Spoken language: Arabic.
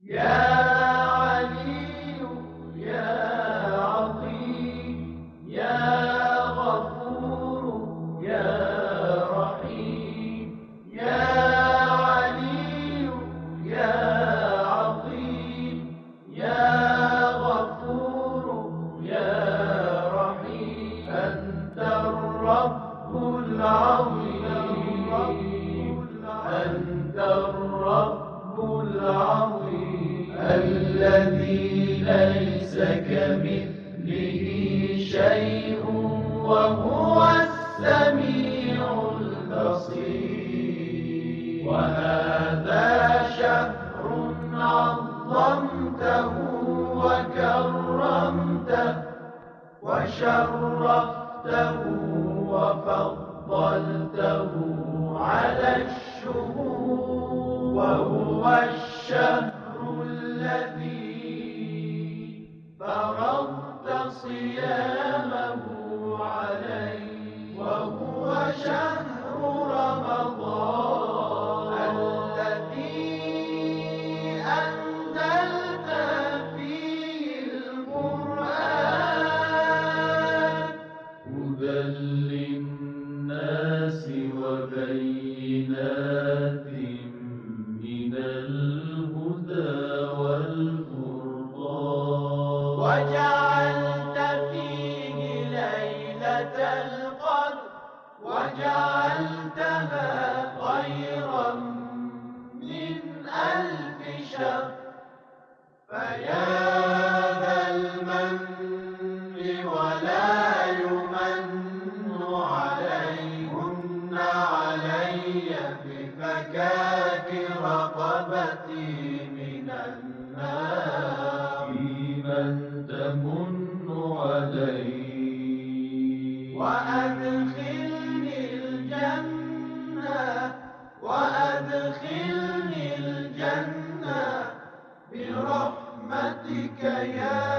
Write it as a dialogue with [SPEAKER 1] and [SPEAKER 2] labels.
[SPEAKER 1] يا علي يا عظيم يا غفور يا رحيم يا علي يا عظيم يا غفور يا رحيم أنت الرب العظيم أنت الرب العظيم الذي ليس كمثله شيء وهو السميع البصير وهذا شهر عظمته وكرمته وشرفته وفضلته على الشهور وهو الشهر الذي فرضت صيامه عليه وهو شهر رمضان الذي أنزلت فيه القرآن هدى للناس وبينات من الهدى والفرقان وجعلت فيه ليلة القدر وجعلتها خيرا من 1000 شهر فيا ذا المن ولا يمن عليهن علي بفكاك رقبتي من النار فيمن تمن علي وأدخلني الجنة وأدخلني الجنة برحمتك يا